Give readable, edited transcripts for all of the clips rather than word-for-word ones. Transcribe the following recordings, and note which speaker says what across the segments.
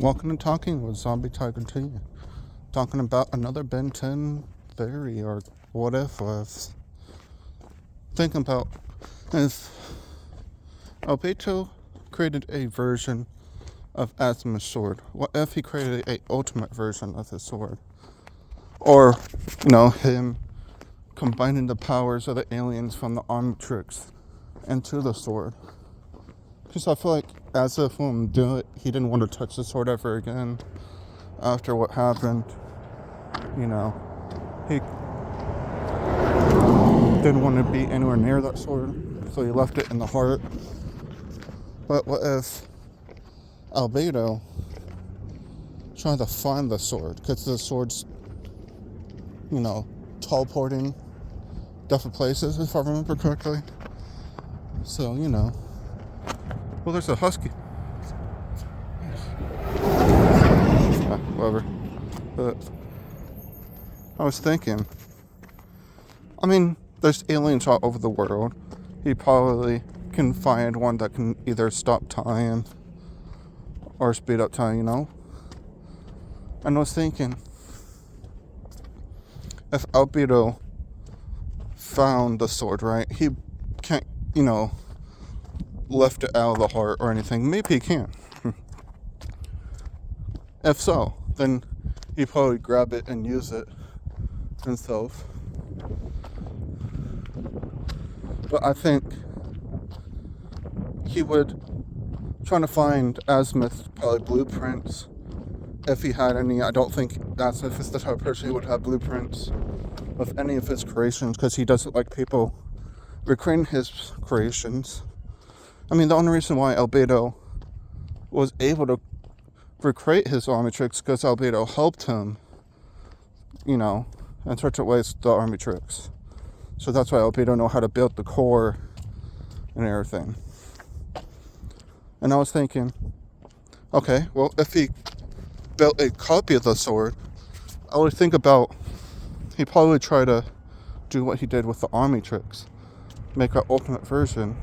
Speaker 1: Walking and Talking with Zombie Tiger T. Talking about another Ben 10 theory or what if was. Thinking about if albato created a version of Azimuth's sword. What if he created a ultimate version of his sword? Or, him combining the powers of the aliens from the Omnitrix into the sword. Because I feel like as if when do it, he didn't want to touch the sword ever again after what happened. He didn't want to be anywhere near that sword, so he left it in the heart. But what if albato tried to find the sword? Because the sword's, teleporting different places, if I remember correctly. So, well, there's a husky. Whatever. But I was thinking, there's aliens all over the world. He probably can find one that can either stop time or speed up time, And I was thinking, if albato found the sword, right, he can't, lift it out of the heart or anything. Maybe he can. If so, then he'd probably grab it and use it himself. But I think he would try to find Azimuth probably blueprints if he had any. I don't think Azimuth is the type of person who would have blueprints of any of his creations because he doesn't like people recreating his creations. The only reason why albato was able to recreate his Omnitrix because albato helped him, in certain ways, the Omnitrix. So that's why albato know how to build the core and everything. And I was thinking, okay, well, if he built a copy of the sword, I would think about, he'd probably try to do what he did with the Omnitrix, make an ultimate version.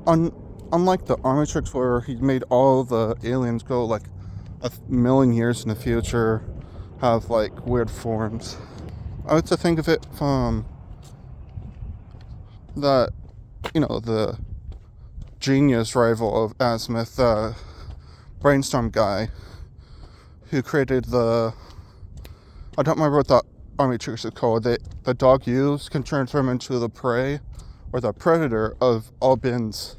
Speaker 1: Unlike the Omnitrix where he made all the aliens go like a million years in the future, have like weird forms. I like to think of it from that, the genius rival of Azimuth, the brainstorm guy who created I don't remember what the Omnitrix is called. The dog used can transform into the prey or the predator of all Ben's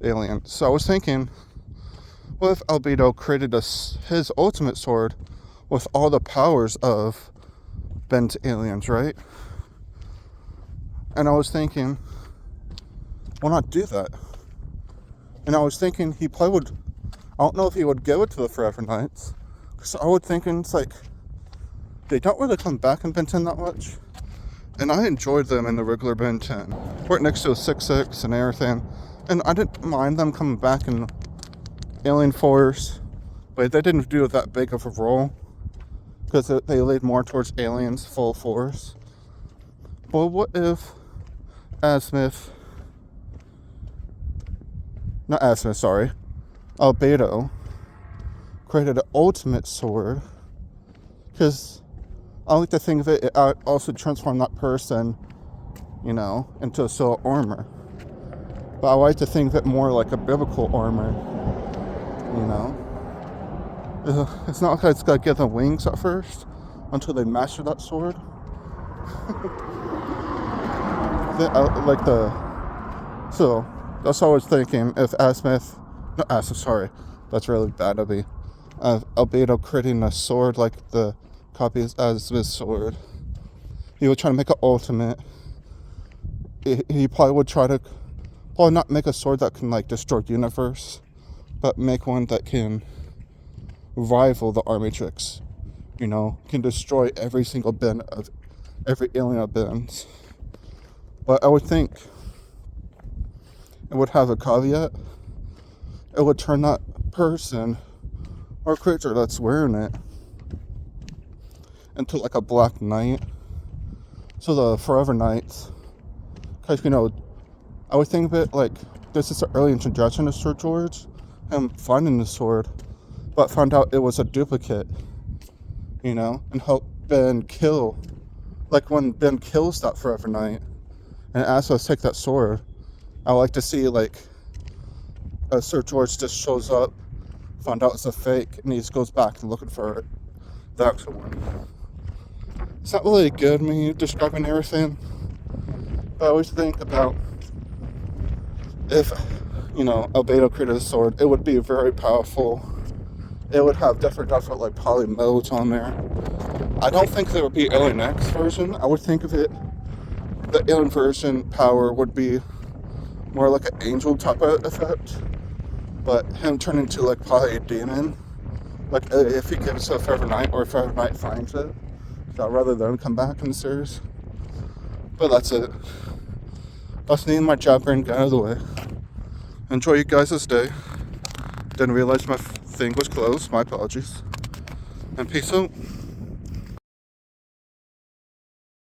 Speaker 1: aliens. So I was thinking, what if albato created his ultimate sword with all the powers of Ben's aliens, right? And I was thinking, why not do that? And I was thinking he probably would, I don't know if he would give it to the Forever Knights, because I was thinking it's like, they don't really come back in Ben 10 that much. And I enjoyed them in the regular Ben 10. Right next to a 6-6 and everything. And I didn't mind them coming back in Alien Force, but they didn't do that big of a role because they laid more towards aliens full force. But what if albato created an ultimate sword? Because I like to think of it also transformed that person, into a silver armor. But I like to think of it more like a biblical armor, It's not like it's got to give them wings at first until they master that sword. So that's what I was thinking. If that's really bad of me. Albato creating a sword like the copy of Azimuth's sword, he would try to make an ultimate. He probably would try to, not make a sword that can destroy the universe, but make one that can rival the Omnitrix. Can destroy every single bin of every alien of bins. But I would think it would have a caveat. It would turn that person or creature that's wearing it into like a black knight. So the Forever Knights, because I would think of it like this is an early introduction to Sir George, him finding the sword, but found out it was a duplicate, and help Ben kill. Like when Ben kills that Forever Knight and asks us to take that sword, I like to see like Sir George just shows up, found out it's a fake, and he just goes back to looking for the actual one. It's not really good me describing everything, but I always think about if, albato created a sword, it would be very powerful. It would have different like poly modes on there. I don't think there would be Alien X version. I would think of it, the Alien version power would be more like an angel type of effect, but him turning into like probably a demon, like if he gives a Forever Knight or if Forever Knight finds it, so rather than come back in the series. But that's it. That's me and my job brain got out of the way. Enjoy you guys' day. Didn't realize my thing was closed. My apologies. And peace out.